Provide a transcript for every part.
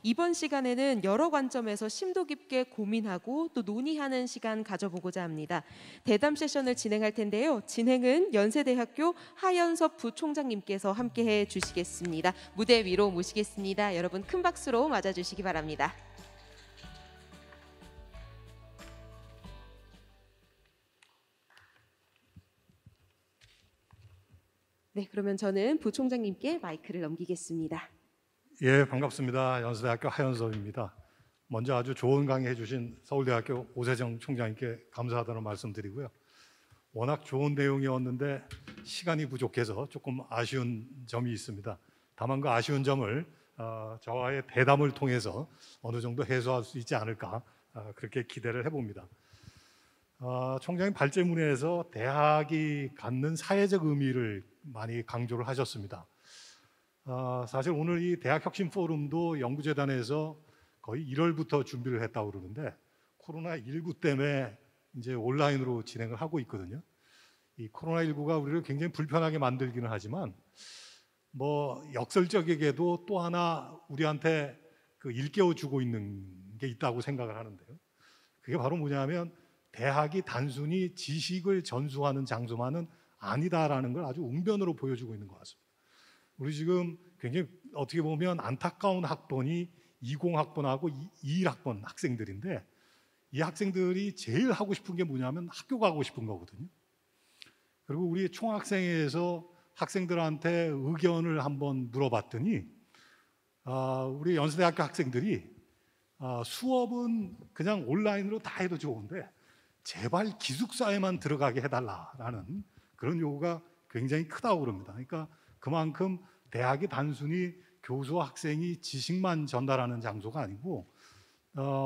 이번 시간에는 여러 관점에서 심도 깊게 고민하고 또 논의하는 시간 가져보고자 합니다. 대담 세션을 진행할 텐데요. 진행은 연세대학교 하연섭 부총장님께서 함께해 주시겠습니다. 무대 위로 모시겠습니다. 여러분 큰 박수로 맞아주시기 바랍니다. 네, 그러면 저는 부총장님께 마이크를 넘기겠습니다. 예, 반갑습니다. 연세대학교 하연섭입니다. 먼저 아주 좋은 강의 해주신 서울대학교 오세정 총장님께 감사하다는 말씀드리고요. 워낙 좋은 내용이었는데 시간이 부족해서 조금 아쉬운 점이 있습니다. 다만 그 아쉬운 점을 저와의 대담을 통해서 어느 정도 해소할 수 있지 않을까 그렇게 기대를 해봅니다. 총장님 발제문에서 대학이 갖는 사회적 의미를 많이 강조를 하셨습니다. 사실 오늘 이 대학혁신 포럼도 연구재단에서 거의 1월부터 준비를 했다고 그러는데 코로나19 때문에 이제 온라인으로 진행을 하고 있거든요. 이 코로나19가 우리를 굉장히 불편하게 만들기는 하지만 뭐 역설적이게도 또 하나 우리한테 그 일깨워 주고 있는 게 있다고 생각을 하는데요. 그게 바로 뭐냐면 대학이 단순히 지식을 전수하는 장소만은 아니다라는 걸 아주 웅변으로 보여주고 있는 것 같습니다. 우리 지금 굉장히 어떻게 보면 안타까운 학번이 20학번하고 21학번 학생들인데 이 학생들이 제일 하고 싶은 게 뭐냐면 학교 가고 싶은 거거든요. 그리고 우리 총학생회에서 학생들한테 의견을 한번 물어봤더니 우리 연세대학교 학생들이 수업은 그냥 온라인으로 다 해도 좋은데 제발 기숙사에만 들어가게 해달라라는 그런 요구가 굉장히 크다고 그럽니다. 그러니까 그만큼 대학이 단순히 교수와 학생이 지식만 전달하는 장소가 아니고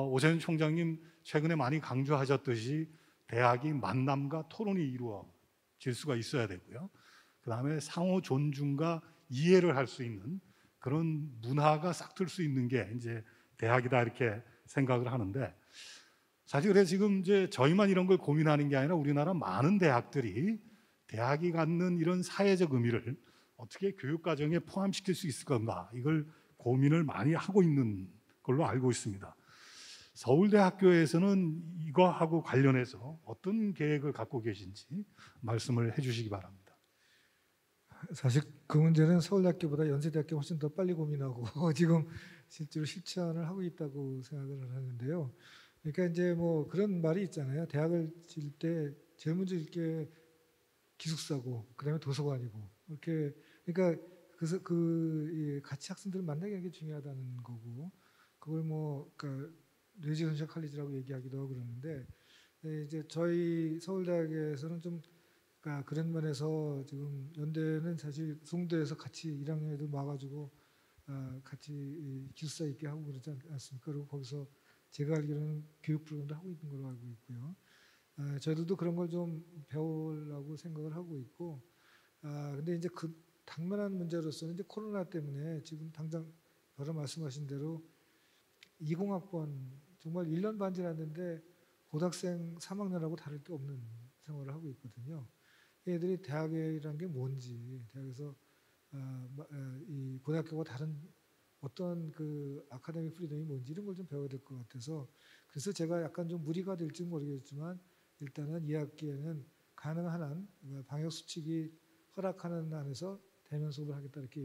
오세훈 총장님 최근에 많이 강조하셨듯이 대학이 만남과 토론이 이루어질 수가 있어야 되고요. 그다음에 상호 존중과 이해를 할 수 있는 그런 문화가 싹틀 수 있는 게 이제 대학이다 이렇게 생각을 하는데 사실 그래서 지금 이제 저희만 이런 걸 고민하는 게 아니라 우리나라 많은 대학들이 대학이 갖는 이런 사회적 의미를 어떻게 교육 과정에 포함시킬 수 있을 건가 이걸 고민을 많이 하고 있는 걸로 알고 있습니다. 서울대학교에서는 이거하고 관련해서 어떤 계획을 갖고 계신지 말씀을 해주시기 바랍니다. 사실 그 문제는 서울대학교보다 연세대학교 훨씬 더 빨리 고민하고 지금 실제로 실천을 하고 있다고 생각을 하는데요. 그러니까 이제 뭐 그런 말이 있잖아요. 대학을 질 때 제일 먼저 질 게 기숙사고 그다음에 도서관이고 이렇게 그러니까 그래서 같이 학생들을 만나는 게 중요하다는 거고 그걸 뭐 그러니까 레지던셜 칼리지라고 얘기하기도 하고 그러는데 이제 저희 서울대학에서는 좀 그러니까 그런 면에서 지금 연대는 사실 송도에서 같이 1학년 애들 와가지고 같이 기숙사 있게 하고 그러지 않습니까? 그리고 거기서 제가 알기로는 교육 프로그램도 하고 있는 걸로 알고 있고요. 저희들도 그런 걸 좀 배우려고 생각을 하고 있고, 근데 이제 그 당면한 문제로서는 이제 코로나 때문에 지금 당장 바로 말씀하신 대로 20학번 정말 1년 반 지났는데 고등학생 3학년하고 다를 게 없는 생활을 하고 있거든요. 얘들이 대학이라는 게 뭔지, 대학에서 이 고등학교와 다른 어떤 그 아카데믹 프리덤이 뭔지 이런 걸 좀 배워야 될 것 같아서 그래서 제가 약간 좀 무리가 될지 모르겠지만 일단은 2학기에는 가능한 한 방역 수칙이 허락하는 한에서 대면 수업을 하겠다 이렇게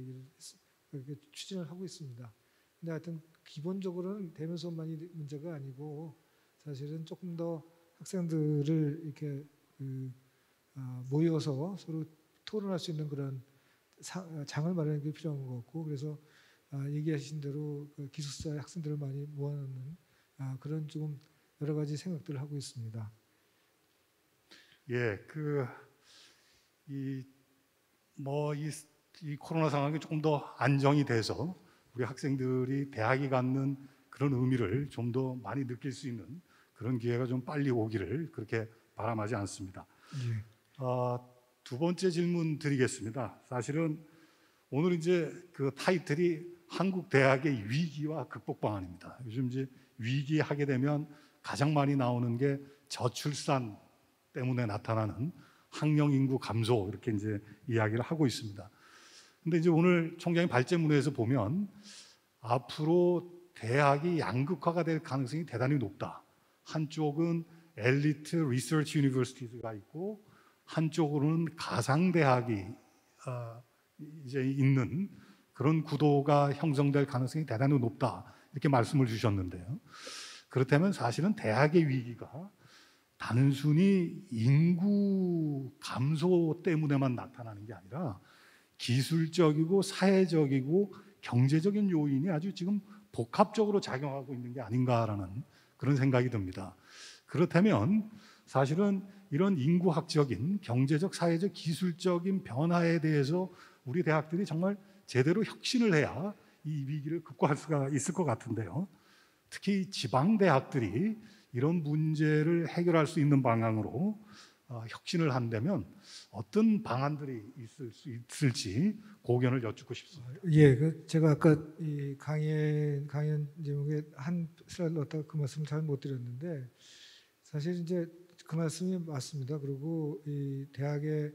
이렇게 추진을 하고 있습니다. 근데 하여튼 기본적으로는 대면 수업만이 문제가 아니고 사실은 조금 더 학생들을 이렇게 모여서 서로 토론할 수 있는 그런 장을 마련하는 게 필요한 것 같고 그래서 얘기하신 대로 그 기숙사에 학생들을 많이 모아놓는 그런 좀 여러 가지 생각들을 하고 있습니다. 예, 이 코로나 상황이 조금 더 안정이 돼서 우리 학생들이 대학이 갖는 그런 의미를 좀 더 많이 느낄 수 있는 그런 기회가 좀 빨리 오기를 그렇게 바람하지 않습니다. 예. 두 번째 질문 드리겠습니다. 사실은 오늘 이제 그 타이틀이 한국 대학의 위기와 극복 방안입니다. 요즘 이제 위기하게 되면 가장 많이 나오는 게 저출산 때문에 나타나는 학령 인구 감소 이렇게 이제 이야기를 하고 있습니다. 근데 이제 오늘 총장님 발제문에서 보면 앞으로 대학이 양극화가 될 가능성이 대단히 높다. 한쪽은 엘리트 리서치 유니버시티가 있고 한쪽으로는 가상 대학이 이제 있는 그런 구도가 형성될 가능성이 대단히 높다. 이렇게 말씀을 주셨는데요. 그렇다면 사실은 대학의 위기가 단순히 인구 감소 때문에만 나타나는 게 아니라 기술적이고 사회적이고 경제적인 요인이 아주 지금 복합적으로 작용하고 있는 게 아닌가라는 그런 생각이 듭니다. 그렇다면 사실은 이런 인구학적인 경제적, 사회적, 기술적인 변화에 대해서 우리 대학들이 정말 제대로 혁신을 해야 이 위기를 극복할 수가 있을 것 같은데요. 특히 지방 대학들이 이런 문제를 해결할 수 있는 방향으로 혁신을 한다면 어떤 방안들이 있을 수 있을지 고견을 여쭙고 싶습니다. 예, 제가 아까 이 강연 제목에 한 슬라이드 넣었다가 그 말씀 잘 못 드렸는데 사실 이제 그 말씀이 맞습니다. 그리고 이 대학의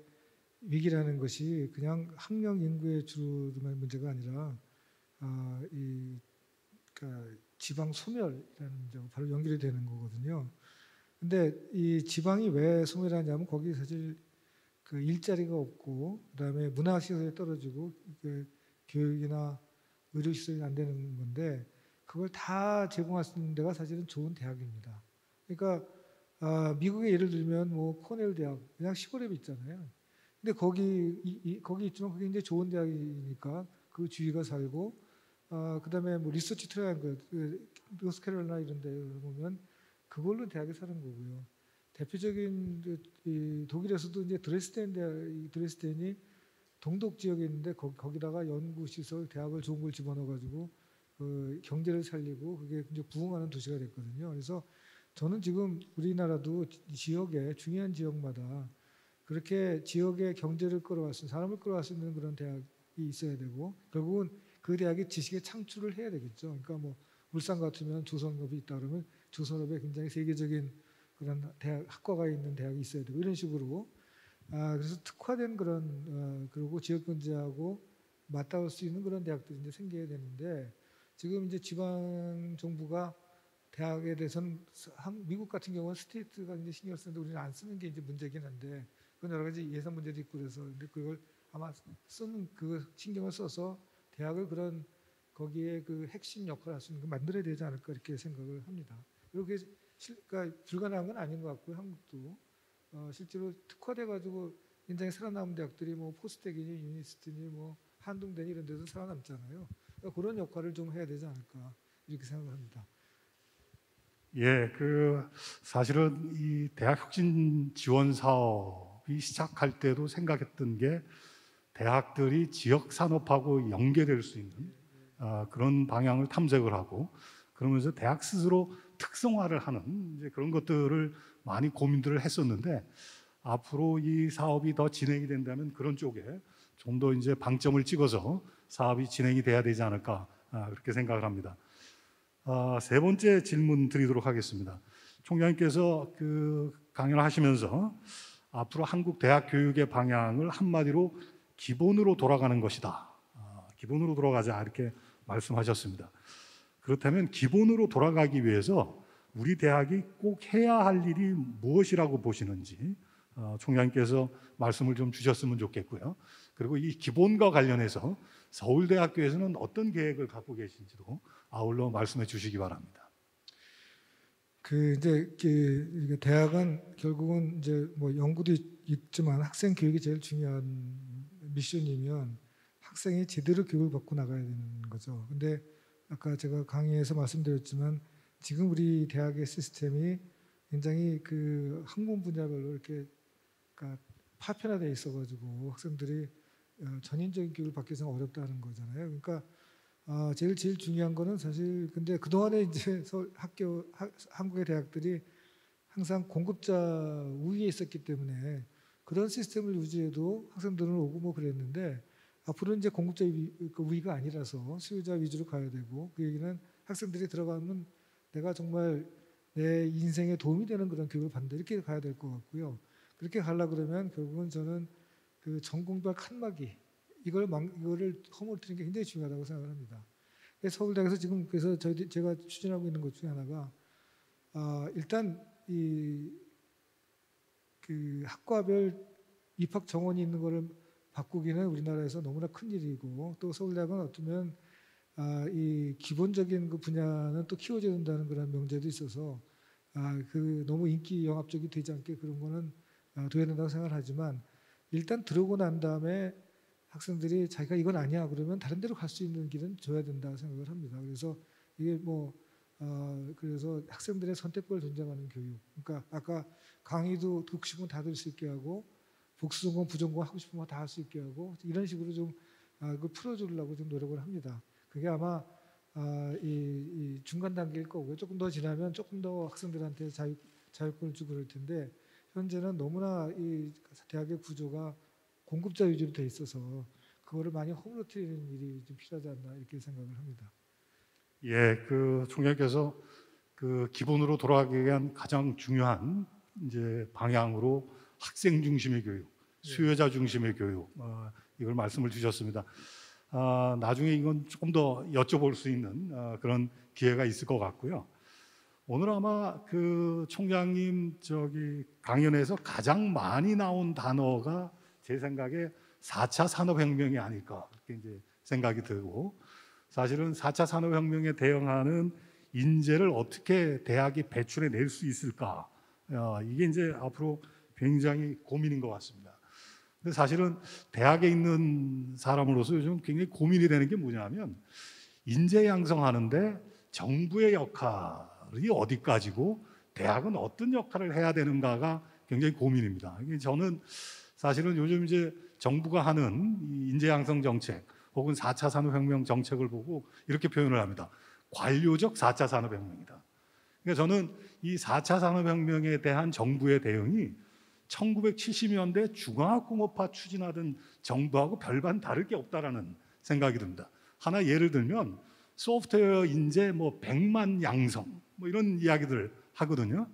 위기라는 것이 그냥 학령 인구의 주로만 문제가 아니라 그러니까 지방 소멸이라는 문제하고 바로 연결이 되는 거거든요. 근데 이 지방이 왜 소멸하냐면 거기 사실 그 일자리가 없고 그다음에 문화시설이 떨어지고 교육이나 의료시설이 안 되는 건데 그걸 다 제공할 수 있는 데가 사실은 좋은 대학입니다. 그러니까 미국의 예를 들면 뭐 코넬 대학 그냥 시골에 있잖아요. 근데 거기 있지만 그게 이제 좋은 대학이니까 그 주위가 살고 그다음에 뭐 리서치 트라이앵글 노스캐롤라이나 이런 데 보면 그걸로 대학에 사는 거고요. 대표적인 이 독일에서도 이제 드레스덴이 동독 지역에 있는데 거기다가 연구시설, 대학을 좋은 걸 집어넣어가지고 그 경제를 살리고 그게 이제 부흥하는 도시가 됐거든요. 그래서 저는 지금 우리나라도 지역에 중요한 지역마다 그렇게 지역의 경제를 끌어갈 수 있는 사람을 끌어갈 수 있는 그런 대학이 있어야 되고 결국은 그 대학이 지식의 창출을 해야 되겠죠. 그러니까 뭐 울산 같으면 조선업이 있다 그러면 조선업에 굉장히 세계적인 그런 대학 학과가 있는 대학이 있어야 되고 이런 식으로 그래서 특화된 그런 그리고 지역 경제하고 맞닿을 수 있는 그런 대학들이 이제 생겨야 되는데 지금 이제 지방 정부가 대학에 대해서는 미국 같은 경우는 스테이트가 이제 신경 쓰는데 우리는 안 쓰는 게 이제 문제긴 한데 그건 여러 가지 예산 문제도 있고 그래서 근데 그걸 아마 쓰는 그 신경을 써서 대학을 그런 거기에 그 핵심 역할을 할 수 있는 거 만들어야 되지 않을까 이렇게 생각을 합니다. 그리고 그게 그러니까 불가능한 건 아닌 것 같고요. 한국도 실제로 특화돼 가지고 굉장히 살아남은 대학들이 뭐 포스텍이니 유니스트니 뭐 한동대니 이런 데서 살아남잖아요. 그러니까 그런 역할을 좀 해야 되지 않을까 이렇게 생각을 합니다. 예, 사실은 이 대학 혁신 지원 사업이 시작할 때도 생각했던 게 대학들이 지역 산업하고 연계될 수 있는 그런 방향을 탐색을 하고 그러면서 대학 스스로 특성화를 하는 이제 그런 것들을 많이 고민들을 했었는데 앞으로 이 사업이 더 진행이 된다면 그런 쪽에 좀 더 이제 방점을 찍어서 사업이 진행이 돼야 되지 않을까 그렇게 생각을 합니다. 세 번째 질문 드리도록 하겠습니다. 총장님께서 그 강연을 하시면서 앞으로 한국 대학 교육의 방향을 한마디로 기본으로 돌아가는 것이다. 기본으로 돌아가자 이렇게 말씀하셨습니다. 그렇다면 기본으로 돌아가기 위해서 우리 대학이 꼭 해야 할 일이 무엇이라고 보시는지 총장님께서 말씀을 좀 주셨으면 좋겠고요. 그리고 이 기본과 관련해서 서울대학교에서는 어떤 계획을 갖고 계신지도 아울러 말씀해 주시기 바랍니다. 이제 대학은 결국은 이제 뭐 연구도 있지만 학생 교육이 제일 중요한 미션이면 학생이 제대로 교육을 받고 나가야 되는 거죠. 근데 아까 제가 강의에서 말씀드렸지만 지금 우리 대학의 시스템이 굉장히 그 학문 분야별로 이렇게 그러니까 파편화되어 있어가지고 학생들이 전인적인 교육을 받기 위해서 어렵다는 거잖아요. 그러니까 제일 중요한 거는 사실 근데 그 동안에 이제 한국의 대학들이 항상 공급자 우위에 있었기 때문에 그런 시스템을 유지해도 학생들은 오고 뭐 그랬는데 앞으로 이제 공급자 우위가 아니라서 수요자 위주로 가야 되고 그 얘기는 학생들이 들어가면 내가 정말 내 인생에 도움이 되는 그런 교육을 받는다 이렇게 가야 될 것 같고요. 그렇게 가려고 그러면 결국은 저는 그 전공별 칸막이 이거를 허물뜨리는 게 굉장히 중요하다고 생각을 합니다. 서울대학에서 지금 그래서 제가 추진하고 있는 것 중에 하나가 일단 그 학과별 입학 정원이 있는 거를 바꾸기는 우리나라에서 너무나 큰 일이고 또 서울대학은 어쩌면 이 기본적인 그 분야는 또 키워줘야 된다는 그런 명제도 있어서 그 너무 인기 영합적이 되지 않게 그런 거는 둬야 된다고 생각을 하지만 일단 들어오고 난 다음에 학생들이 자기가 이건 아니야 그러면 다른 데로 갈 수 있는 길은 줘야 된다고 생각을 합니다. 그래서 이게 그래서 학생들의 선택권을 존중하는 교육. 그러니까 아까 강의도 듣고 싶으면 다 들을 수 있게 하고 복수 전공, 부전공 하고 싶으면 다 할 수 있게 하고 이런 식으로 좀 그 풀어주려고 좀 노력을 합니다. 그게 아마 이 중간 단계일 거고요. 조금 더 지나면 조금 더 학생들한테 자율권을 주고 그럴 텐데 현재는 너무나 이 대학의 구조가 공급자 위주로 돼 있어서 그거를 많이 허물어뜨리는 일이 좀 필요하지 않나 이렇게 생각을 합니다. 예, 그 총장께서 그 기본으로 돌아가기 위한 가장 중요한 이제 방향으로 학생 중심의 교육, 수요자 중심의 교육 이걸 말씀을 주셨습니다. 나중에 이건 조금 더 여쭤볼 수 있는 그런 기회가 있을 것 같고요. 오늘 아마 그 총장님 강연에서 가장 많이 나온 단어가 제 생각에 4차 산업혁명이 아닐까 그렇게 이제 생각이 들고 사실은 4차 산업혁명에 대응하는 인재를 어떻게 대학이 배출해 낼 수 있을까 이게 이제 앞으로 굉장히 고민인 것 같습니다. 근데 사실은 대학에 있는 사람으로서 요즘 굉장히 고민이 되는 게 뭐냐면 인재 양성하는데 정부의 역할이 어디까지고 대학은 어떤 역할을 해야 되는가가 굉장히 고민입니다. 저는 사실은 요즘 이제 정부가 하는 인재 양성 정책 혹은 4차 산업혁명 정책을 보고 이렇게 표현을 합니다. 관료적 4차 산업혁명이다. 그러니까 저는 이 4차 산업혁명에 대한 정부의 대응이 1970년대 중화학공업화 추진하던 정부하고 별반 다를 게 없다라는 생각이 듭니다. 하나 예를 들면 소프트웨어 인재 100만 양성 이런 이야기들 하거든요.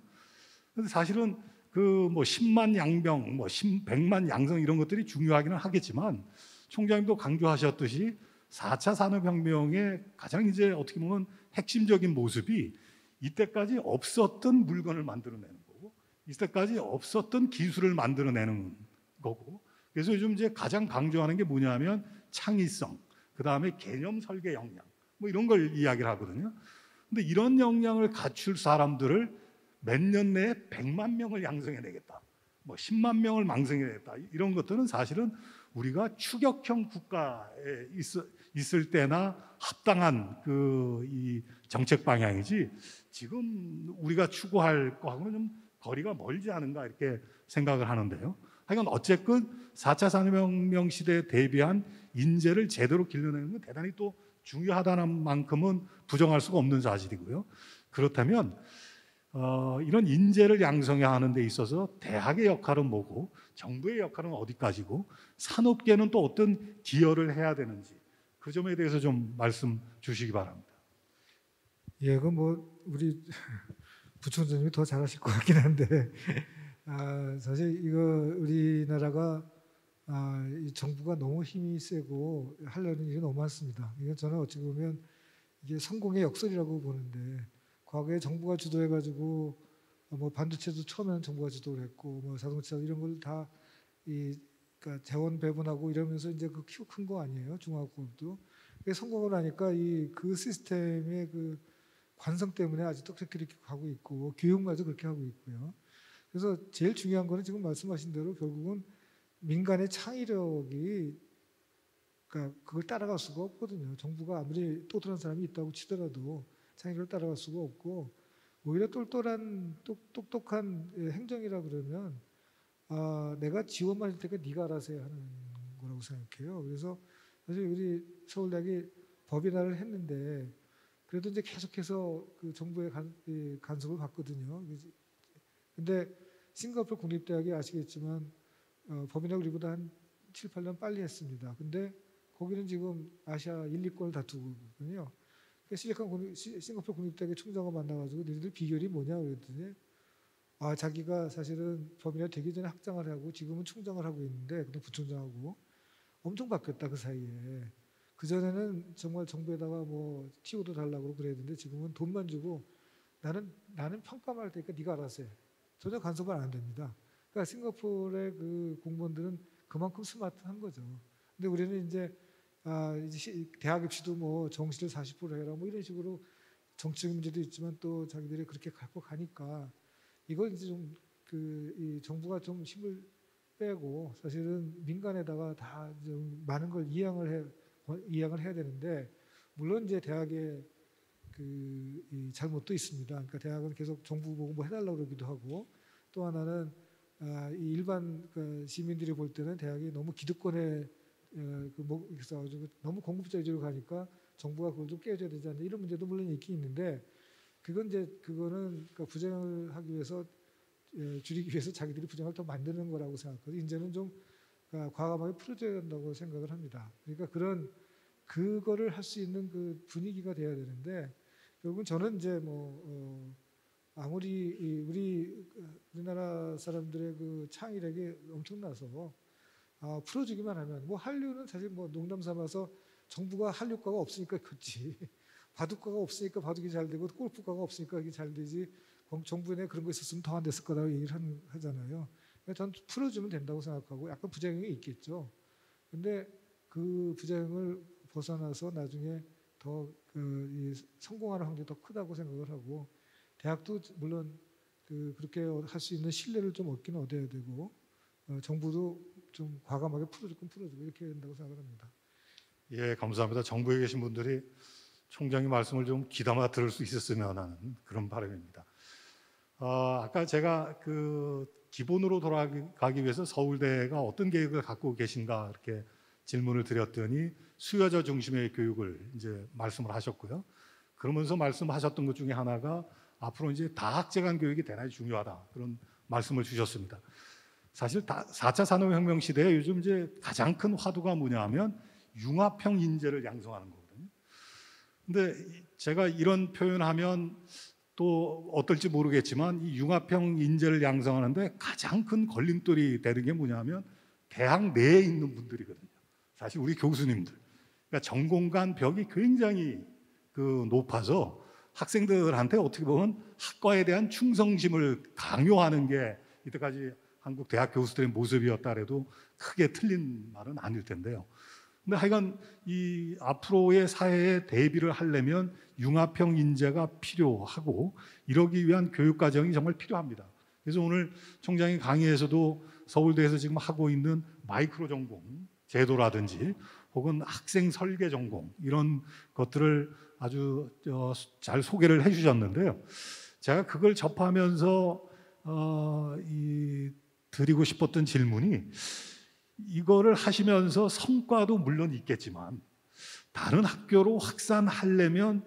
근데 사실은 그 10만 양병, 100만 양성 이런 것들이 중요하기는 하겠지만 총장님도 강조하셨듯이 4차 산업혁명의 가장 이제 어떻게 보면 핵심적인 모습이 이때까지 없었던 물건을 만들어내는 거고 이때까지 없었던 기술을 만들어내는 거고 그래서 요즘 이제 가장 강조하는 게 뭐냐면 창의성, 그 다음에 개념 설계 역량 이런 걸 이야기를 하거든요. 근데 이런 역량을 갖출 사람들을 몇 년 내에 100만 명을 양성해내겠다, 10만 명을 양성해내겠다 이런 것들은 사실은 우리가 추격형 국가에 있을 때나 합당한 이 정책 방향이지 지금 우리가 추구할 거하고는 좀 거리가 멀지 않은가 이렇게 생각을 하는데요. 하여간 어쨌든 4차 산업혁명 시대에 대비한 인재를 제대로 길러내는 건 대단히 또 중요하다는 만큼은 부정할 수가 없는 사실이고요. 그렇다면 이런 인재를 양성해야 하는 데 있어서 대학의 역할은 뭐고 정부의 역할은 어디까지고 산업계는 또 어떤 기여를 해야 되는지 그 점에 대해서 좀 말씀 주시기 바랍니다. 예, 우리 부총장님이 더 잘하실 것 같긴 한데 사실 이거 우리나라가 이 정부가 너무 힘이 세고 하려는 일이 너무 많습니다. 이건 저는 어찌 보면 이게 성공의 역설이라고 보는데 과거에 정부가 주도해가지고 반도체도 처음에는 정부가 주도를 했고 자동차 이런 걸 다 그러니까 재원 배분하고 이러면서 이제 그 키고 큰 거 아니에요 중화학공업도. 성공을 하니까 그 시스템의 그 관성 때문에 아직도 그렇게 가고 있고 교육마저 그렇게 하고 있고요. 그래서 제일 중요한 거는 지금 말씀하신 대로 결국은 민간의 창의력이 그러니까 그걸 따라갈 수가 없거든요. 정부가 아무리 똑똑한 사람이 있다고 치더라도 창의력을 따라갈 수가 없고 오히려 똑똑한 행정이라 그러면 내가 지원만 할 테니까 네가 알아서 해야 하는 거라고 생각해요. 그래서 사실 우리 서울대학이 법인화를 했는데 그래도 이제 계속해서 그 정부의 간섭을 받거든요. 근데 싱가포르 국립대학이 아시겠지만 법인화 우리보다 한 7, 8년 빨리 했습니다. 근데 거기는 지금 아시아 1, 2권을 다투고 있거든요. 싱가포르 국립대학의 총장과 만나가지고 너희들 비결이 뭐냐 그랬더니 자기가 사실은 법인화 되기 전에 학장을 하고 지금은 총장을 하고 있는데 그냥 부총장하고 엄청 바뀌었다 그 사이에. 그 전에는 정말 정부에다가 뭐 TO도 달라고 그래야 되는데 지금은 돈만 주고 나는 평가만 할 테니까 네가 알아서 해. 전혀 간섭을 안 됩니다. 그러니까 싱가포르의 그 공무원들은 그만큼 스마트한 거죠. 근데 우리는 이제 이제 대학 입시도 뭐 정시를 40% 해라 뭐 이런 식으로 정치적 문제도 있지만 또 자기들이 그렇게 갖고 가니까 이걸 이제 좀 이 정부가 좀 힘을 빼고 사실은 민간에다가 다 좀 많은 걸 이양을 해야 되는데 물론 이제 대학의 이 잘못도 있습니다. 그러니까 대학은 계속 정부 보고 뭐 해달라고 그러기도 하고 또 하나는 이 일반 그 시민들이 볼 때는 대학이 너무 기득권에 그래서 너무 공급자 위주로 가니까 정부가 그걸 좀 깨줘야 되지 않나 이런 문제도 물론 있긴 있는데 그거는 그러니까 부정을 하기 위해서 줄이기 위해서 자기들이 부정을 더 만드는 거라고 생각하고 이제는 좀 과감하게 풀어줘야 한다고 생각을 합니다. 그러니까 그거를 할 수 있는 그 분위기가 돼야 되는데 결국은 저는 이제 뭐 아무리 우리나라 사람들의 그 창의력이 엄청나서 풀어주기만 하면 뭐 한류는 사실 뭐 농담 삼아서 정부가 한류과가 없으니까 그렇지 바둑과가 없으니까 바둑이 잘 되고 골프과가 없으니까 이게 잘 되지 정부에 그런 거 있었으면 더 안 됐을 거라고 얘기를 하잖아요. 저는 풀어주면 된다고 생각하고 약간 부작용이 있겠죠. 근데 그 부작용을 벗어나서 나중에 더 성공하는 확률이 더 크다고 생각을 하고 대학도 물론 그렇게 할 수 있는 신뢰를 좀 얻긴 얻어야 되고 정부도 좀 과감하게 풀어줄 건 풀어주고 이렇게 해야 된다고 생각을 합니다. 예, 감사합니다. 정부에 계신 분들이 총장의 말씀을 좀 귀담아 들을 수 있었으면 하는 그런 바람입니다. 아까 제가 기본으로 돌아가기 위해서 서울대가 어떤 계획을 갖고 계신가 이렇게 질문을 드렸더니 수요자 중심의 교육을 이제 말씀을 하셨고요. 그러면서 말씀하셨던 것 중에 하나가 앞으로 이제 다학제간 교육이 대단히 중요하다 그런 말씀을 주셨습니다. 사실 4차 산업혁명 시대에 요즘 이제 가장 큰 화두가 뭐냐면 융합형 인재를 양성하는 거거든요. 근데 제가 이런 표현하면 또 어떨지 모르겠지만 이 융합형 인재를 양성하는데 가장 큰 걸림돌이 되는 게 뭐냐면 대학 내에 있는 분들이거든요. 사실 우리 교수님들, 그러니까 전공 간 벽이 굉장히 높아서 학생들한테 어떻게 보면 학과에 대한 충성심을 강요하는 게 이때까지 한국 대학 교수들의 모습이었다 해도 크게 틀린 말은 아닐 텐데요. 근데 하여간 이 앞으로의 사회에 대비를 하려면 융합형 인재가 필요하고 이러기 위한 교육 과정이 정말 필요합니다. 그래서 오늘 총장이 강의에서도 서울대에서 지금 하고 있는 마이크로 전공 제도라든지 혹은 학생 설계 전공 이런 것들을 아주 잘 소개를 해주셨는데요. 제가 그걸 접하면서 드리고 싶었던 질문이 이거를 하시면서 성과도 물론 있겠지만 다른 학교로 확산하려면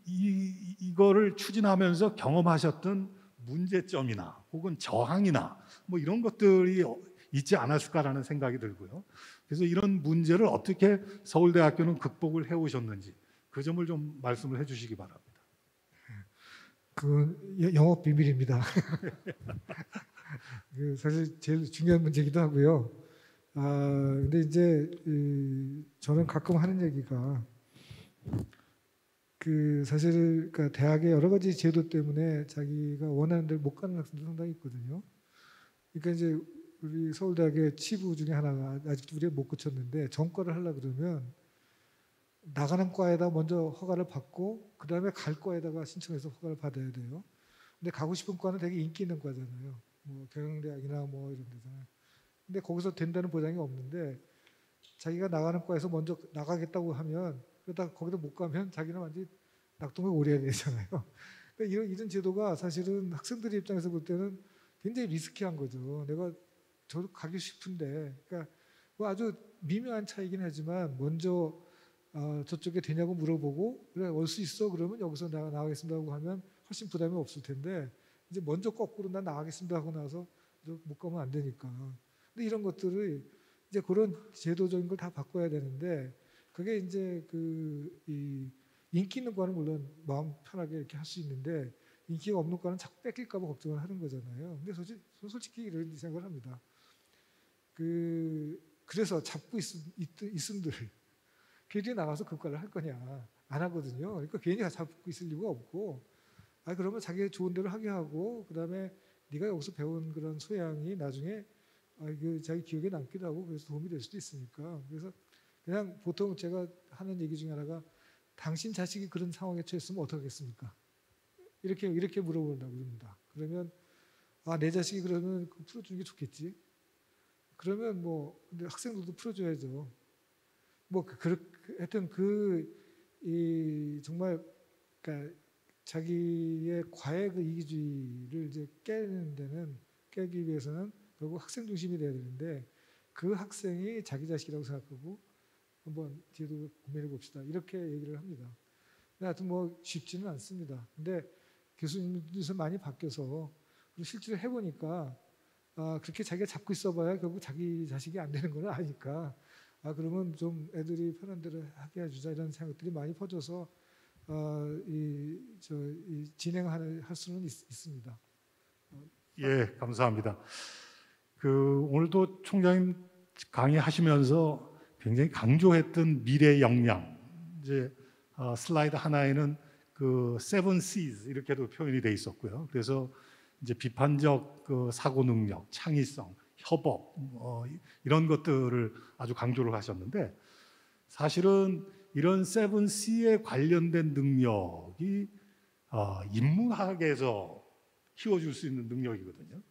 이거를 추진하면서 경험하셨던 문제점이나 혹은 저항이나 뭐 이런 것들이 있지 않았을까라는 생각이 들고요. 그래서 이런 문제를 어떻게 서울대학교는 극복을 해오셨는지 그 점을 좀 말씀을 해주시기 바랍니다. 그건 영업 비밀입니다. 사실 제일 중요한 문제이기도 하고요. 근데 이제 저는 가끔 하는 얘기가 사실 그러니까 대학의 여러 가지 제도 때문에 자기가 원하는 데를 못 가는 학생도 상당히 있거든요. 그러니까 이제 우리 서울대학의 치부 중에 하나가 아직도 우리가 못 고쳤는데 전과를 하려고 그러면 나가는 과에다 먼저 허가를 받고 그 다음에 갈 과에다가 신청해서 허가를 받아야 돼요. 근데 가고 싶은 과는 되게 인기 있는 과잖아요. 뭐 경영대학이나 뭐 이런 데잖아요. 근데 거기서 된다는 보장이 없는데 자기가 나가는 과에서 먼저 나가겠다고 하면 그러다 거기도 못 가면 자기는 완전히 낙동강 오래야 되잖아요. 그러니까 이런 제도가 사실은 학생들의 입장에서 볼 때는 굉장히 리스키한 거죠. 내가 저도 가기 싶은데, 그러니까 뭐 아주 미묘한 차이긴 하지만 먼저 저쪽에 되냐고 물어보고 그래 올 수 있어 그러면 여기서 내가 나가겠습니다 하고 하면 훨씬 부담이 없을 텐데 이제 먼저 거꾸로 난 나가겠습니다 하고 나서 못 가면 안 되니까. 근데 이런 것들을 이제 그런 제도적인 걸 다 바꿔야 되는데 그게 이제 이 인기 있는 과는 물론 마음 편하게 이렇게 할 수 있는데 인기가 없는 과는 자꾸 뺏길까 봐 걱정을 하는 거잖아요. 근데 솔직히 이런 생각을 합니다. 그래서 잡고 있음들 필드에 나가서 그과를 할 거냐? 안 하거든요. 그러니까 괜히 잡고 있을 이유가 없고, 그러면 자기 좋은 대로 하게 하고, 그다음에 네가 여기서 배운 그런 소양이 나중에 자기 기억에 남기도 하고 그래서 도움이 될 수도 있으니까. 그래서 그냥 보통 제가 하는 얘기 중에 하나가 당신 자식이 그런 상황에 처했으면 어떻게 하겠습니까? 이렇게 물어본다고 그럽니다. 그러면 내 자식이 그러면 풀어주는 게 좋겠지. 그러면 근데 학생들도 풀어줘야죠. 하여튼 정말 그러니까 자기의 과외 이기주의를 이제 깨기 위해서는 결국 학생 중심이 돼야 되는데 그 학생이 자기 자식이라고 생각하고 한번 뒤에도 고민해 봅시다. 이렇게 얘기를 합니다. 하여튼 쉽지는 않습니다. 근데 교수님들에서 많이 바뀌어서 그리고 실제로 해보니까 그렇게 자기가 잡고 있어봐야 결국 자기 자식이 안 되는 건 아니까 그러면 좀 애들이 편한 대로 하게 해주자 이런 생각들이 많이 퍼져서 진행할 수는 있습니다. 예, 감사합니다. 오늘도 총장님 강의하시면서 굉장히 강조했던 미래 역량, 이제 슬라이드 하나에는 Seven C's 이렇게도 표현이 돼 있었고요. 그래서 이제 비판적 사고 능력, 창의성, 협업 이런 것들을 아주 강조를 하셨는데 사실은 이런 Seven C에 관련된 능력이 인문학에서 키워줄 수 있는 능력이거든요.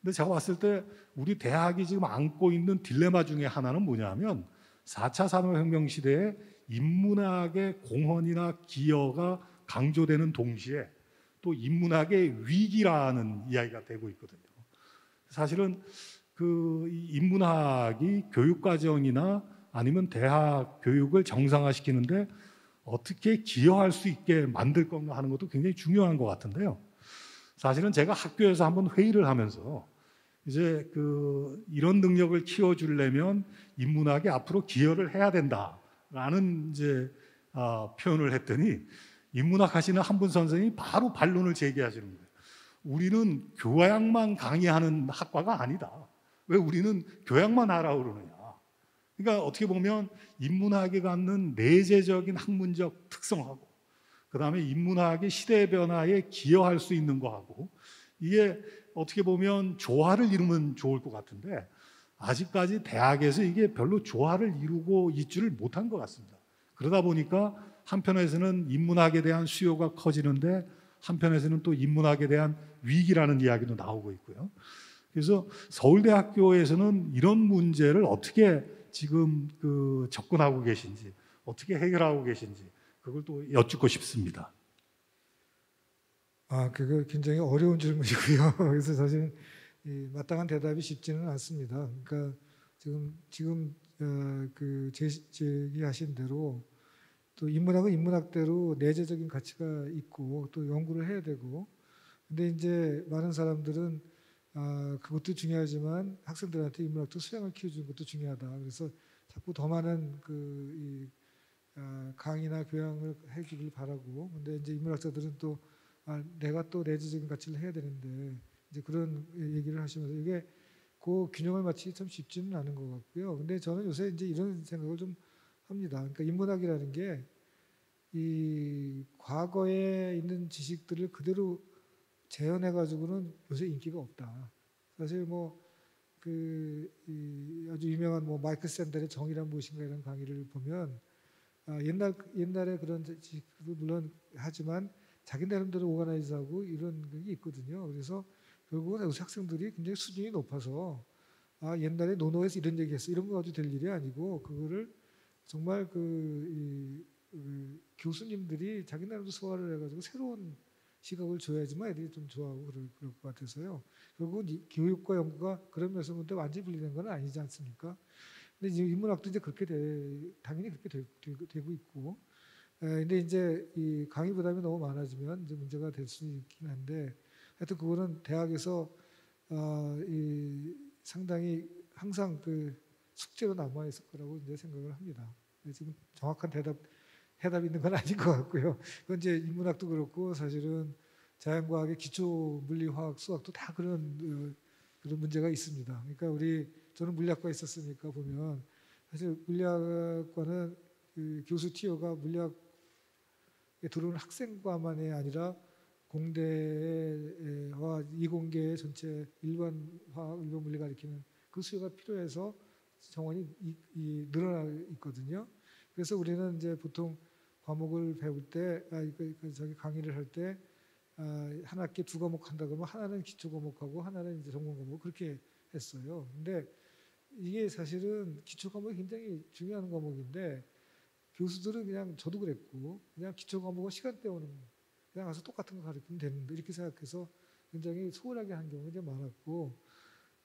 근데 제가 봤을 때 우리 대학이 지금 안고 있는 딜레마 중에 하나는 뭐냐면 4차 산업혁명 시대에 인문학의 공헌이나 기여가 강조되는 동시에 또 인문학의 위기라는 이야기가 되고 있거든요. 사실은 이 인문학이 교육과정이나 아니면 대학 교육을 정상화시키는데 어떻게 기여할 수 있게 만들 건가 하는 것도 굉장히 중요한 것 같은데요. 사실은 제가 학교에서 한번 회의를 하면서 이제 이런 능력을 키워주려면 인문학이 앞으로 기여를 해야 된다라는 이제 표현을 했더니 인문학 하시는 한 분 선생님이 바로 반론을 제기하시는 거예요. 우리는 교양만 강의하는 학과가 아니다. 왜 우리는 교양만 하라고 그러느냐. 그러니까 어떻게 보면 인문학이 갖는 내재적인 학문적 특성하고 그다음에 인문학이 시대 변화에 기여할 수 있는 거하고 이게 어떻게 보면 조화를 이루면 좋을 것 같은데 아직까지 대학에서 이게 별로 조화를 이루고 있지를 못한 것 같습니다. 그러다 보니까 한편에서는 인문학에 대한 수요가 커지는데 한편에서는 또 인문학에 대한 위기라는 이야기도 나오고 있고요. 그래서 서울대학교에서는 이런 문제를 어떻게 지금 접근하고 계신지, 어떻게 해결하고 계신지 그걸 또 여쭙고 싶습니다. 그거 굉장히 어려운 질문이고요. 그래서 사실 마땅한 대답이 쉽지는 않습니다. 그러니까 지금 제기하신 대로 또 인문학은 인문학대로 내재적인 가치가 있고 또 연구를 해야 되고, 근데 이제 많은 사람들은 그것도 중요하지만 학생들한테 인문학적 수양을 키워주는 것도 중요하다. 그래서 자꾸 더 많은 강의나 교양을 해주길 바라고, 근데 이제 인문학자들은 또 내가 또 내재적인 가치를 해야 되는데 이제 그런 얘기를 하시면서 이게 그 균형을 맞추기 참 쉽지는 않은 것 같고요. 근데 저는 요새 이제 이런 생각을 좀 합니다. 그러니까 인문학이라는 게 이 과거에 있는 지식들을 그대로 재현해 가지고는 요새 인기가 없다. 사실 아주 유명한 마이클 샌델의 정의란 무엇인가 이런 강의를 보면 옛날에 그런 지식도 물론 하지만 자기 나름대로 오가나이즈하고 이런 게 있거든요. 그래서 결국은 요새 학생들이 굉장히 수준이 높아서 옛날에 노노에서 이런 얘기했어 이런 거 가지고 될 일이 아니고 그거를 정말 교수님들이 자기 나름대로 소화를 해가지고 새로운 시각을 줘야지만 애들이 좀 좋아하고 그럴 것 같아서요. 결국은 교육과 연구가 그런 면에서 보면 완전히 분리된 건 아니지 않습니까? 근데 이제 인문학도 이제 당연히 그렇게 되고 있고, 근데 이제 이 강의 부담이 너무 많아지면 이제 문제가 될 수 있긴 한데, 하여튼 그거는 대학에서 상당히 항상 숙제로 남아 있을 거라고 이제 생각을 합니다. 지금 정확한 해답이 있는 건 아닌 것 같고요. 그건 이제 인문학도 그렇고 사실은 자연과학의 기초 물리, 화학, 수학도 다 그런 문제가 있습니다. 그러니까 저는 물리학과에 있었으니까 보면 사실 물리학과는 그 교수 티어가 물리학에 들어오는 학생과만이 아니라 공대와 이공계의 전체 일반 화학, 일반 물리 가리키는 그 수요가 필요해서 정원이 늘어나 있거든요. 그래서 우리는 이제 보통 과목을 배울 때, 저기 강의를 할 때, 한 학기 두 과목 한다 그러면 하나는 기초 과목하고 하나는 이제 전공 과목 그렇게 했어요. 근데 이게 사실은 기초 과목이 굉장히 중요한 과목인데 교수들은 그냥 저도 그랬고 그냥 기초 과목은 시간 때우는 그냥 가서 똑같은 거 가르치면 되는데 이렇게 생각해서 굉장히 소홀하게 한 경우가 이제 많았고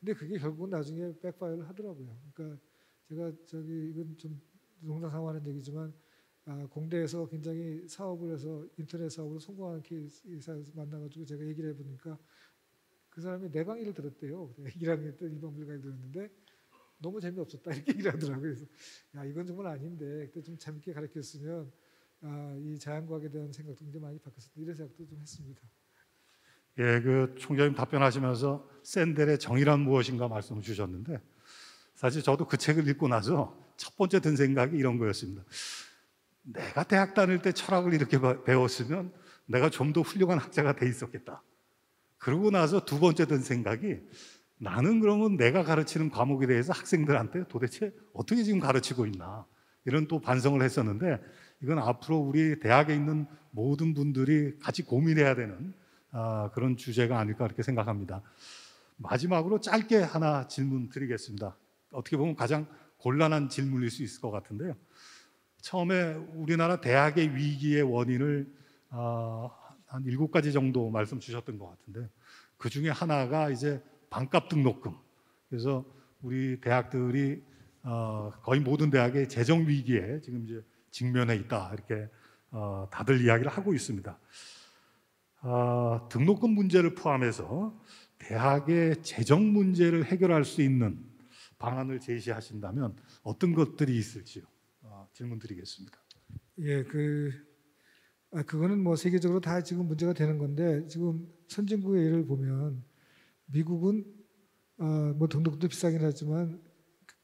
근데 그게 결국은 나중에 백파이어를 하더라고요. 그러니까 제가 저기 이건 좀 농담삼아하는 얘기지만 공대에서 굉장히 사업을 해서 인터넷 사업으로 성공하는 케이스에서 만나가지고 제가 얘기를 해보니까 그 사람이 내 강의를 들었대요. 1학년 때 일반 물리 강의를 들었는데 너무 재미없었다 이렇게 얘기를 하더라고요. 그래서 야 이건 정말 아닌데 그때 좀 재밌게 가르쳤으면 이 자연과학에 대한 생각도 굉장히 많이 바뀌었다 이런 생각도 좀 했습니다. 예, 그 총장님 답변하시면서 샌델의 정의란 무엇인가 말씀을 주셨는데 사실 저도 그 책을 읽고 나서 첫 번째 든 생각이 이런 거였습니다. 내가 대학 다닐 때 철학을 이렇게 배웠으면 내가 좀 더 훌륭한 학자가 돼 있었겠다. 그러고 나서 두 번째 든 생각이 나는 그러면 내가 가르치는 과목에 대해서 학생들한테 도대체 어떻게 지금 가르치고 있나 이런 또 반성을 했었는데 이건 앞으로 우리 대학에 있는 모든 분들이 같이 고민해야 되는 그런 주제가 아닐까 이렇게 생각합니다. 마지막으로 짧게 하나 질문 드리겠습니다. 어떻게 보면 가장 곤란한 질문일 수 있을 것 같은데요. 처음에 우리나라 대학의 위기의 원인을 한 7가지 정도 말씀 주셨던 것 같은데 그 중에 하나가 이제 반값 등록금. 그래서 우리 대학들이 거의 모든 대학의 재정 위기에 지금 이제 직면해 있다 이렇게 다들 이야기를 하고 있습니다. 등록금 문제를 포함해서 대학의 재정 문제를 해결할 수 있는 방안을 제시하신다면 어떤 것들이 있을지요? 질문 드리겠습니다. 예, 그거는 뭐 세계적으로 다 지금 문제가 되는 건데 지금 선진국의 예를 보면 미국은 뭐 등록도 비싸긴 하지만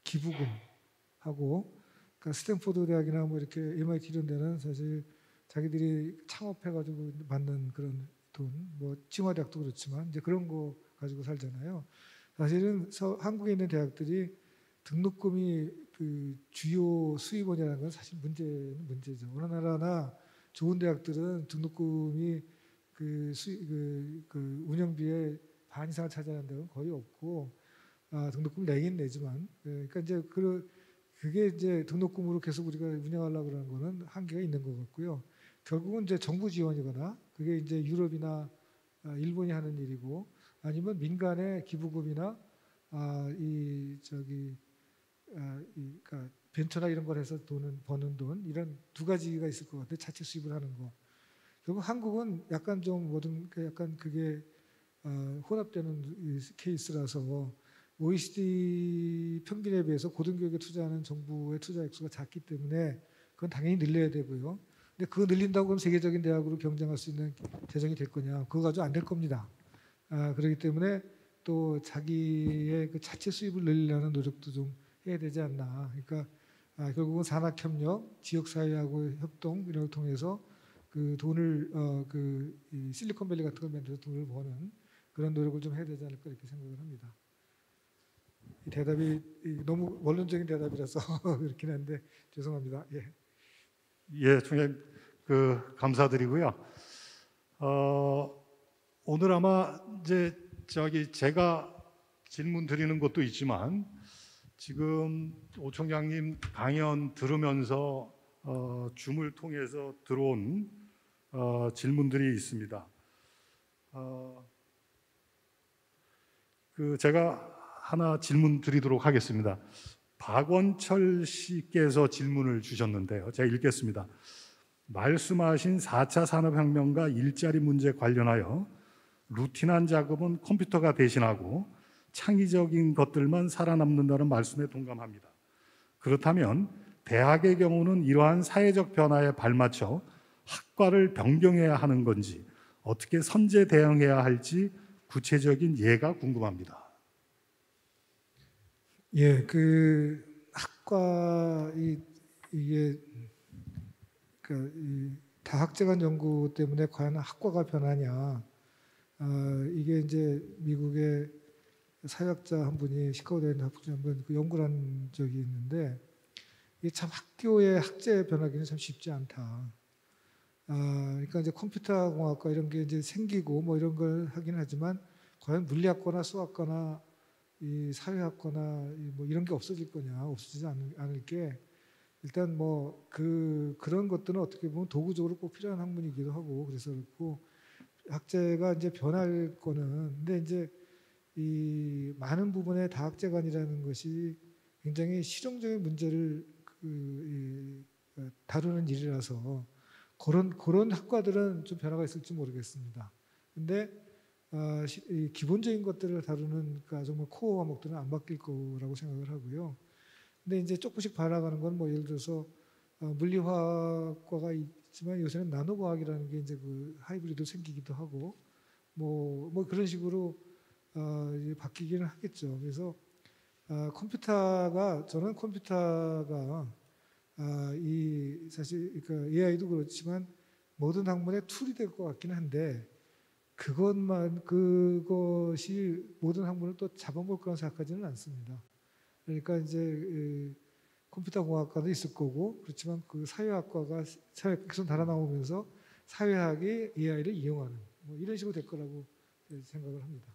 기부금하고 그러니까 스탠포드 대학이나 뭐 이렇게 MIT 이런 데는 사실 자기들이 창업해가지고 받는 그런 돈, 뭐清華대학도 그렇지만 이제 그런 거 가지고 살잖아요. 사실은 한국에 있는 대학들이 등록금이 그 주요 수입원이라는 건 사실 문제죠. 어느 나라나 좋은 대학들은 등록금이 그 운영비의 반 이상을 차지하는 데는 거의 없고 등록금 내긴 내지만 그러니까 이제 그게 이제 등록금으로 계속 우리가 운영하려고 그러는 거는 한계가 있는 것 같고요. 결국은 이제 정부 지원이거나 그게 이제 유럽이나 일본이 하는 일이고 아니면 민간의 기부금이나 그러니까 벤처나 이런 걸 해서 버는 돈 이런 두 가지가 있을 것 같아요. 자체 수입을 하는 거. 결국 한국은 약간 좀 약간 그게 혼합되는 케이스라서 OECD 평균에 비해서 고등교육에 투자하는 정부의 투자 액수가 작기 때문에 그건 당연히 늘려야 되고요. 근데 그거 늘린다고 그럼 세계적인 대학으로 경쟁할 수 있는 재정이 될 거냐? 그거 가지고 안 될 겁니다. 그렇기 때문에 또 자기의 그 자체 수입을 늘리려는 노력도 좀 해야 되지 않나. 그러니까 결국은 산학협력, 지역사회하고 협동 이런 걸 통해서 그 돈을 이 실리콘밸리 같은 걸 만들어서 돈을 버는 그런 노력을 좀 해야 되지 않을까 이렇게 생각을 합니다. 이 대답이 너무 원론적인 대답이라서 그렇긴 한데 죄송합니다. 예. 예, 총장님 감사드리고요. 오늘 아마 이제 제가 질문 드리는 것도 있지만 지금 오 총장님 강연 들으면서 줌을 통해서 들어온 질문들이 있습니다. 제가 하나 질문 드리도록 하겠습니다. 박원철 씨께서 질문을 주셨는데요. 제가 읽겠습니다. 말씀하신 4차 산업혁명과 일자리 문제 관련하여 루틴한 작업은 컴퓨터가 대신하고 창의적인 것들만 살아남는다는 말씀에 동감합니다. 그렇다면 대학의 경우는 이러한 사회적 변화에 발맞춰 학과를 변경해야 하는 건지 어떻게 선제 대응해야 할지 구체적인 예가 궁금합니다. 예, 그 학과 이게 그러니까 이 다학제간 연구 때문에 과연 학과가 변하냐? 이게 이제 미국의 사회학자 한 분이 시카고 대학의 학부자 한 분 그 연구를 한 적이 있는데 이게 참 학교의 학제 변하기는 참 쉽지 않다. 그러니까 이제 컴퓨터 공학과 이런 게 이제 생기고 뭐 이런 걸 하긴 하지만 과연 물리학과나 수학과나 이 사회학과나 뭐 이런 게 없어질 거냐? 없어지지 않을 게 일단 뭐 그런 것들은 어떻게 보면 도구적으로 꼭 필요한 학문이기도 하고 그래서 그렇고 학제가 이제 변할 거는 근데 이제 이 많은 부분의 다학제관이라는 것이 굉장히 실용적인 문제를 다루는 일이라서 그런 학과들은 좀 변화가 있을지 모르겠습니다. 근데 이 기본적인 것들을 다루는 그러니까 정말 코어 과목들은 안 바뀔 거라고 생각을 하고요. 근데 이제 조금씩 변화가는 건 뭐 예를 들어서 물리화학과가 있지만 요새는 나노과학이라는 게 이제 그 하이브리드 생기기도 하고 뭐 그런 식으로 이제 바뀌기는 하겠죠. 그래서 저는 컴퓨터가 이 사실 그러니까 AI도 그렇지만 모든 학문의 툴이 될 것 같기는 한데 그것이 모든 학문을 또 잡아먹을 거라고 생각하지는 않습니다. 그러니까 이제 컴퓨터 공학과도 있을 거고 그렇지만 그 사회학에서 달아나오면서 사회학이 AI를 이용하는 뭐 이런 식으로 될 거라고 생각을 합니다.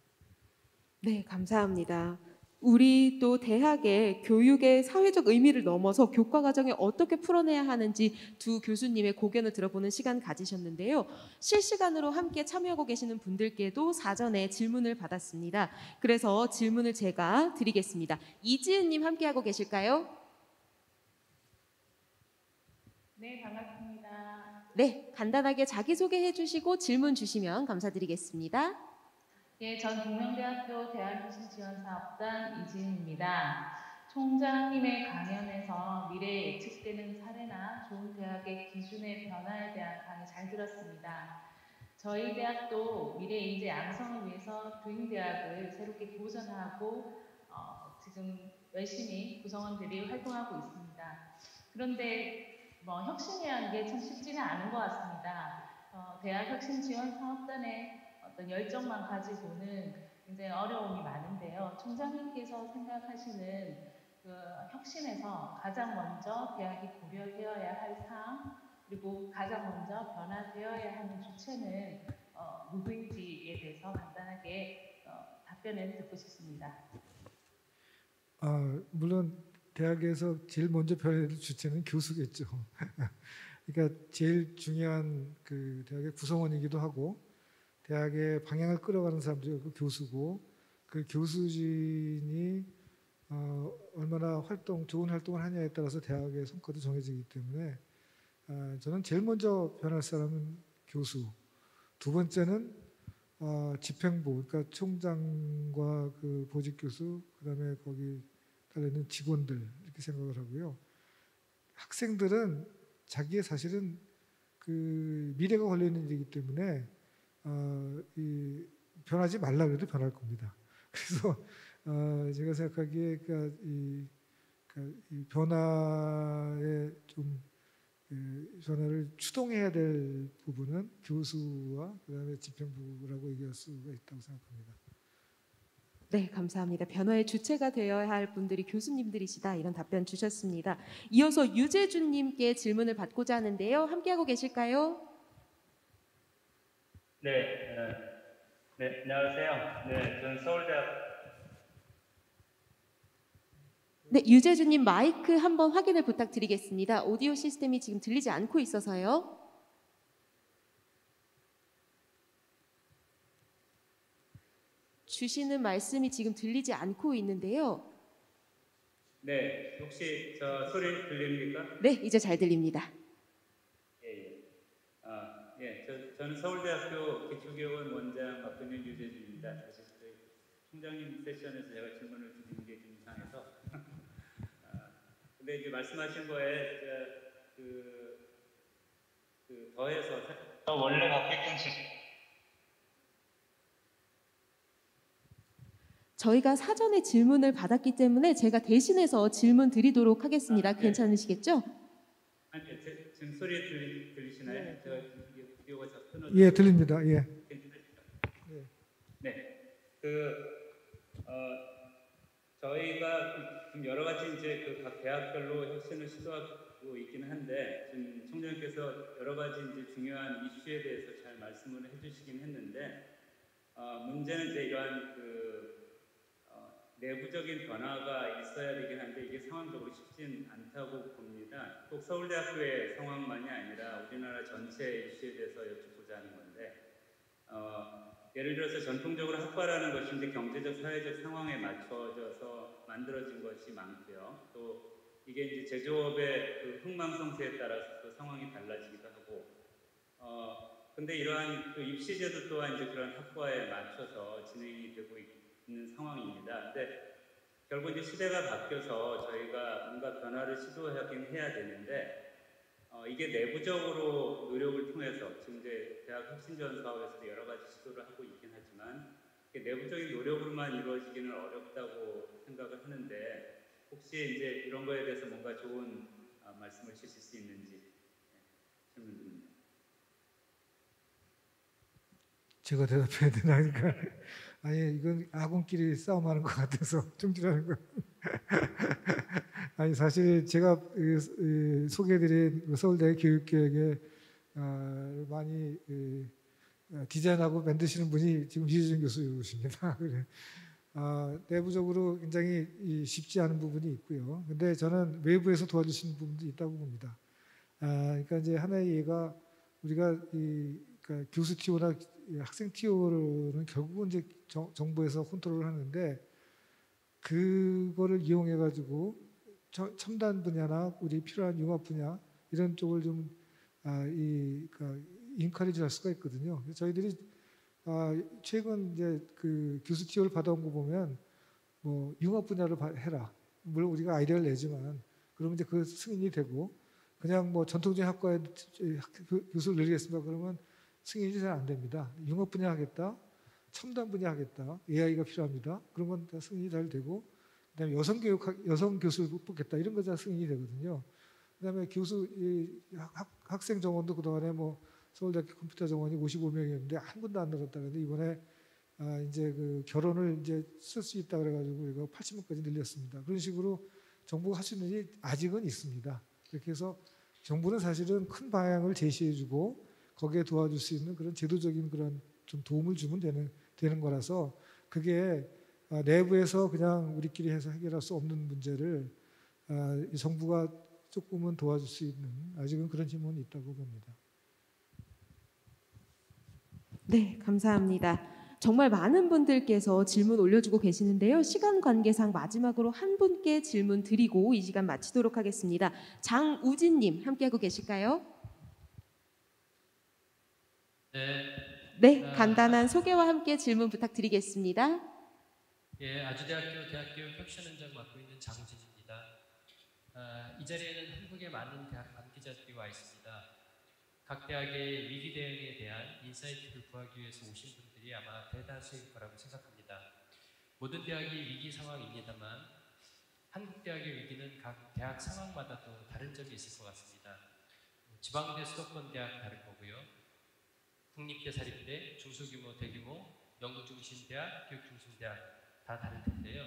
네, 감사합니다. 우리 또 대학의 교육의 사회적 의미를 넘어서 교과 과정에 어떻게 풀어내야 하는지 두 교수님의 고견을 들어보는 시간 가지셨는데요. 실시간으로 함께 참여하고 계시는 분들께도 사전에 질문을 받았습니다. 그래서 질문을 제가 드리겠습니다. 이지은님 함께하고 계실까요? 네, 반갑습니다. 네, 간단하게 자기소개해 주시고 질문 주시면 감사드리겠습니다. 예, 전 동명대학교 대학혁신지원사업단 이지은입니다. 총장님의 강연에서 미래에 예측되는 사례나 좋은 대학의 기준의 변화에 대한 강의 잘 들었습니다. 저희 대학도 미래 인재 양성을 위해서 교인대학을 새롭게 보전하고 지금 열심히 구성원들이 활동하고 있습니다. 그런데 혁신이라는 게 참 쉽지는 않은 것 같습니다. 대학혁신지원사업단의 어떤 열정만 가지고는 굉장히 어려움이 많은데요. 총장님께서 생각하시는 그 혁신에서 가장 먼저 대학이 고려되어야 할 사항 그리고 가장 먼저 변화되어야 하는 주체는 누구인지에 대해서 간단하게 답변을 듣고 싶습니다. 물론 대학에서 제일 먼저 변화될 주체는 교수겠죠. 그러니까 제일 중요한 그 대학의 구성원이기도 하고 대학의 방향을 끌어가는 사람들이 그 교수고 그 교수진이 얼마나 좋은 활동을 하냐에 따라서 대학의 성과도 정해지기 때문에 저는 제일 먼저 변할 사람은 교수. 두 번째는 집행부, 그러니까 총장과 그 보직 교수, 그다음에 거기 달려있는 직원들 이렇게 생각을 하고요. 학생들은 자기의 사실은 그 미래가 걸려 있는 일이기 때문에 변하지 말라 그래도 변할 겁니다. 그래서 제가 생각하기에 그러니까 이 변화에 좀 변화를 추동해야 될 부분은 교수와 그다음에 집행부라고 얘기할 수가 있다고 생각합니다. 네, 감사합니다. 변화의 주체가 되어야 할 분들이 교수님들이시다 이런 답변 주셨습니다. 이어서 유재준님께 질문을 받고자 하는데요. 함께하고 계실까요? 네, 안녕하세요. 네, 저는 서울대학. 네, 유재준님 마이크 한번 확인을 부탁드리겠습니다. 오디오 시스템이 지금 들리지 않고 있어서요. 주시는 말씀이 지금 들리지 않고 있는데요. 네, 혹시 저 소리 들립니까? 네, 이제 잘 들립니다. 저는 서울대학교 기초교원 원장 맡고 있는 유재준입니다. 사실 총장님 세션에서 제가 질문을 드리는 게 좀 이상해서. 근데 이제 말씀하신 거에 더해서 원래 갖고 있던 저희가 사전에 질문을 받았기 때문에 제가 대신해서 질문 드리도록 하겠습니다. 괜찮으시겠죠? 아니, 지금 소리 들리시나요? 네. 제가 이게 비디오가 자꾸 끊어져. 예, 들립니다. 예. 괜찮으실까요? 네. 저희가 지금 여러 가지 이제 그 각 대학별로 혁신을 시도하고 있기는 한데 지금 총장님께서 여러 가지 이제 중요한 이슈에 대해서 잘 말씀을 해주시긴 했는데 문제는 이제 이러한 내부적인 변화가 있어야 되긴 한데 이게 상황적으로 쉽진 않다고 봅니다. 꼭 서울대학교의 상황만이 아니라 우리나라 전체 이슈에 대해서 여쭙고자 하는 건데 예를 들어서 전통적으로 학과라는 것이 이제 경제적, 사회적 상황에 맞춰져서 만들어진 것이 많고요. 또 이게 이제 제조업의 그 흥망성쇠에 따라서 또 상황이 달라지기도 하고 근데 이러한 그 입시제도 또한 이제 그런 학과에 맞춰서 진행이 되고 있는 상황입니다. 근데 결국 이제 시대가 바뀌어서 저희가 뭔가 변화를 시도하긴 해야 되는데 이게 내부적으로 노력을 통해서 지금 이제 대학 혁신전 사업에서도 여러 가지 시도를 하고 있긴 하지만 이게 내부적인 노력으로만 이루어지기는 어렵다고 생각을 하는데 혹시 이제 이런 거에 대해서 뭔가 좋은 말씀을 주실 수 있는지 질문 드립니다. 제가 대답해야 되나니까 아니 이건 아군끼리 싸움하는 것 같아서 중지하는 거. 아니 사실 제가 소개해드린 서울대 교육계획에 많이 디자인하고 만드시는 분이 지금 이재준 교수이십니다. 그래. 내부적으로 굉장히 쉽지 않은 부분이 있고요. 근데 저는 외부에서 도와주시는 부분도 있다고 봅니다. 그러니까 이제 하나의 예가 우리가 그러니까 교수 TO나 학생 TO는 결국은 이제 정부에서 컨트롤을 하는데 그거를 이용해 가지고 첨단 분야나 우리 필요한 융합 분야 이런 쪽을 좀 그러니까 인커리지 할 수가 있거든요. 그래서 저희들이 최근 이제 그 교수 TO를 받아온 거 보면 뭐 융합 분야를 해라. 물론 우리가 아이디어를 내지만 그러면 이제 그 승인이 되고 그냥 뭐 전통적인 학과에 교수를 늘리겠습니다. 그러면 승인이 잘 안 됩니다. 융합 분야 하겠다, 첨단 분야 하겠다, AI가 필요합니다. 그러면 다 승인이 잘 되고, 그다음에 여성 교수를 뽑겠다 이런 거 다 승인이 되거든요. 그다음에 학생 정원도 그동안에 뭐 서울대학교 컴퓨터 정원이 55명이었는데 한 군데 안 늘었다는데 이번에 이제 그 결혼을 이제 쓸 수 있다 그래가지고 이거 80명까지 늘렸습니다. 그런 식으로 정부가 할 수 있는 일이 아직은 있습니다. 그렇게 해서 정부는 사실은 큰 방향을 제시해주고 거기에 도와줄 수 있는 그런 제도적인 그런 좀 도움을 주면 되는 거라서 그게 내부에서 그냥 우리끼리 해서 해결할 수 없는 문제를 정부가 조금은 도와줄 수 있는 아직은 그런 힘은 있다고 봅니다. 네, 감사합니다. 정말 많은 분들께서 질문 올려주고 계시는데요. 시간 관계상 마지막으로 한 분께 질문 드리고 이 시간 마치도록 하겠습니다. 장우진님 함께하고 계실까요? 네, 간단한 소개와 함께 질문 부탁드리겠습니다. 예, 아주대학교 대학교육 혁신 현장 맡고 있는 장우진입니다. 이 자리에는 한국의 많은 대학 관계자들이 와 있습니다. 각 대학의 위기 대응에 대한 인사이트를 구하기 위해서 오신 분들이 아마 대다수일 거라고 생각합니다. 모든 대학이 위기 상황입니다만 한국 대학의 위기는 각 대학 상황마다 또 다른 점이 있을 것 같습니다. 지방대, 수도권 대학 다를 거고요. 국립대, 사립대, 중소규모, 대규모, 연구중심대학, 교육중심대학 다 다를 텐데요.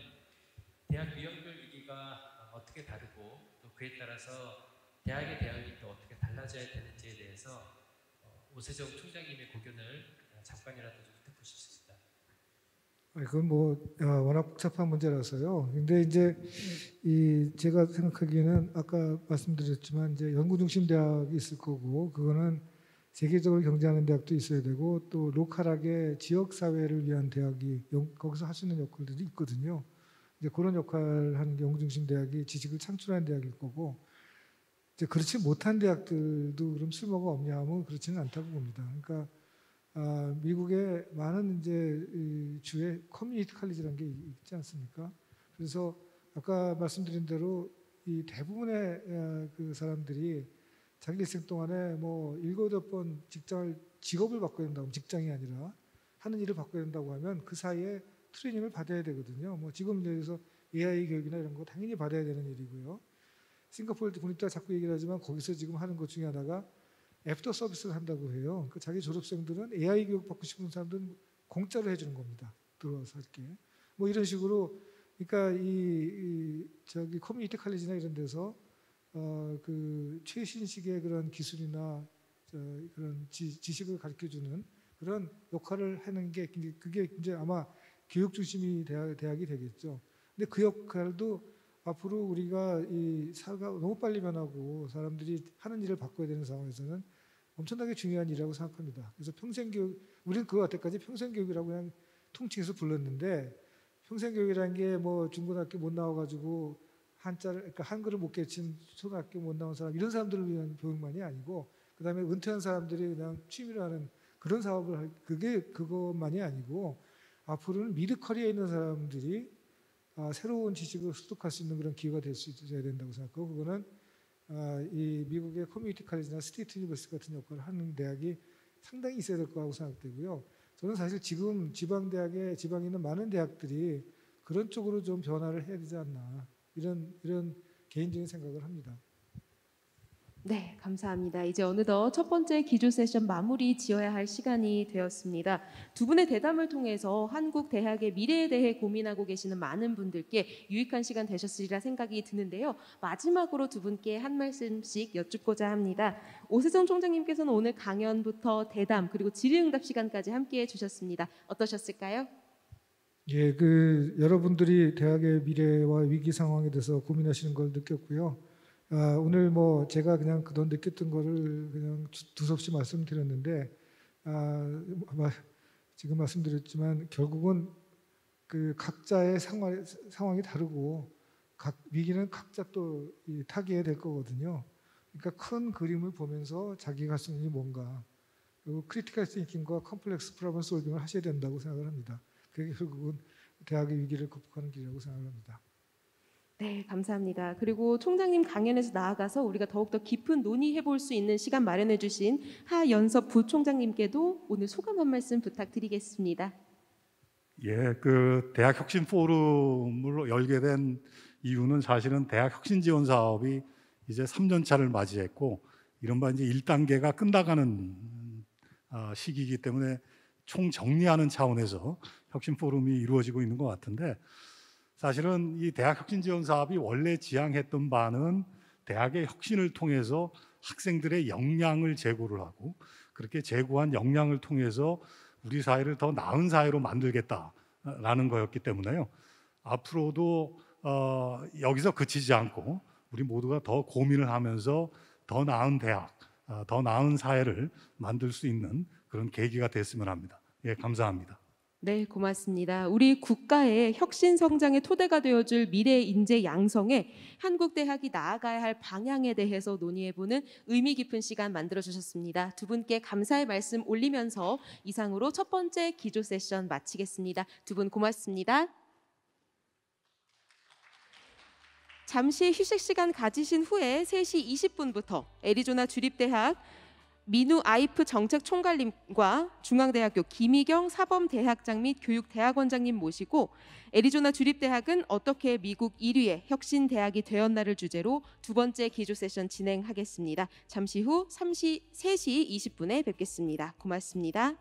대학 유형별 위기가 어떻게 다르고 또 그에 따라서 대학의 대응이 또 어떻게 달라져야 되는지에 대해서 오세정 총장님의 고견을 잠깐이라도 좀 듣고 싶습니다. 그건 뭐 워낙 복잡한 문제라서요. 근데 이제 제가 생각하기에는 아까 말씀드렸지만 이제 연구중심 대학이 있을 거고 그거는 세계적으로 경쟁하는 대학도 있어야 되고 또 로컬하게 지역 사회를 위한 대학이 거기서 할 수 있는 역할들이 있거든요. 이제 그런 역할을 하는 연구중심 대학이 지식을 창출하는 대학일 거고 이제 그렇지 못한 대학들도 그럼 쓸모가 없냐 하면 그렇지는 않다고 봅니다. 그러니까 미국에 많은 이제 주에 커뮤니티 칼리지라는 게 있지 않습니까? 그래서 아까 말씀드린 대로 이 대부분의 그 사람들이 자기 일생 동안에 뭐 7-8번 직업을 바꿔야 된다고 직장이 아니라 하는 일을 바꿔야 된다고 하면 그 사이에 트레이닝을 받아야 되거든요. 뭐 지금 예를 들어서 AI 교육이나 이런 거 당연히 받아야 되는 일이고요. 싱가포르 국립대학 자꾸 얘기를 하지만 거기서 지금 하는 것 중에 하나가 애프터 서비스를 한다고 해요. 그러니까 자기 졸업생들은 AI 교육 받고 싶은 사람들은 공짜로 해주는 겁니다. 들어와서 할게. 뭐 이런 식으로 그러니까 저기 커뮤니티 칼리지나 이런 데서 그 최신식의 그런 기술이나 그런 지식을 가르쳐주는 그런 역할을 하는 게 그게 이제 아마 교육 중심이 대학이 되겠죠. 근데 그 역할도 앞으로 우리가 이 사회가 너무 빨리 변하고 사람들이 하는 일을 바꿔야 되는 상황에서는 엄청나게 중요한 일이라고 생각합니다. 그래서 평생교육, 우리는 그거 때까지 평생교육이라고 그냥 통칭해서 불렀는데 평생교육이라는 게 뭐 중고등학교 못 나와가지고 그러니까 한글을 못 깨친 초등학교 못 나온 사람 이런 사람들을 위한 교육만이 아니고 그다음에 은퇴한 사람들이 그냥 취미로 하는 그런 사업을 그것만이 아니고 앞으로는 미드 커리어에 있는 사람들이 새로운 지식을 습득할 수 있는 그런 기회가 될 수 있어야 된다고 생각하고 그거는 이 미국의 커뮤니티 칼리지나 스테이트 유니버시티 같은 역할을 하는 대학이 상당히 있어야 될 거라고 생각되고요. 저는 사실 지금 지방에 있는 많은 대학들이 그런 쪽으로 좀 변화를 해야 되지 않나 이런 개인적인 생각을 합니다. 네, 감사합니다. 이제 어느덧 첫 번째 기조 세션 마무리 지어야 할 시간이 되었습니다. 두 분의 대담을 통해서 한국 대학의 미래에 대해 고민하고 계시는 많은 분들께 유익한 시간 되셨으리라 생각이 드는데요. 마지막으로 두 분께 한 말씀씩 여쭙고자 합니다. 오세정 총장님께서는 오늘 강연부터 대담 그리고 질의응답 시간까지 함께해 주셨습니다. 어떠셨을까요? 예, 여러분들이 대학의 미래와 위기 상황에 대해서 고민하시는 걸 느꼈고요. 오늘 뭐 제가 그냥 그동안 느꼈던 거를 그냥 두서없이 말씀드렸는데 아마 지금 말씀드렸지만 결국은 그 각자의 상황이 다르고 위기는 각자 또 타개해야 될 거거든요. 그러니까 큰 그림을 보면서 자기가 할 수 있는 게 뭔가 그리고 크리티컬 띵킹과 컴플렉스 프로블럼 솔빙을 하셔야 된다고 생각을 합니다. 그게 결국은 대학의 위기를 극복하는 길이라고 생각을 합니다. 네, 감사합니다. 그리고 총장님 강연에서 나아가서 우리가 더욱더 깊은 논의해 볼 수 있는 시간 마련해 주신 하연섭 부총장님께도 오늘 소감 한 말씀 부탁드리겠습니다. 예, 그 대학 혁신 포럼을 열게 된 이유는 사실은 대학 혁신 지원 사업이 이제 3년 차를 맞이했고 이른바 이제 1단계가 끝나가는 시기이기 때문에 총 정리하는 차원에서 혁신 포럼이 이루어지고 있는 것 같은데 사실은 이 대학 혁신 지원 사업이 원래 지향했던 바는 대학의 혁신을 통해서 학생들의 역량을 제고를 하고 그렇게 제고한 역량을 통해서 우리 사회를 더 나은 사회로 만들겠다라는 거였기 때문에요. 앞으로도 여기서 그치지 않고 우리 모두가 더 고민을 하면서 더 나은 대학, 더 나은 사회를 만들 수 있는 그런 계기가 됐으면 합니다. 예, 감사합니다. 네, 고맙습니다. 우리 국가의 혁신 성장의 토대가 되어줄 미래 인재 양성에 한국 대학이 나아가야 할 방향에 대해서 논의해보는 의미 깊은 시간 만들어주셨습니다. 두 분께 감사의 말씀 올리면서 이상으로 첫 번째 기조 세션 마치겠습니다. 두 분 고맙습니다. 잠시 휴식 시간 가지신 후에 3시 20분부터 애리조나 주립대학 민우 아이프 정책총괄님과 중앙대학교 김희경 사범대학장 및 교육대학원장님 모시고 애리조나 주립대학은 어떻게 미국 1위의 혁신대학이 되었나를 주제로 두 번째 기조 세션 진행하겠습니다. 잠시 후 3시 20분에 뵙겠습니다. 고맙습니다.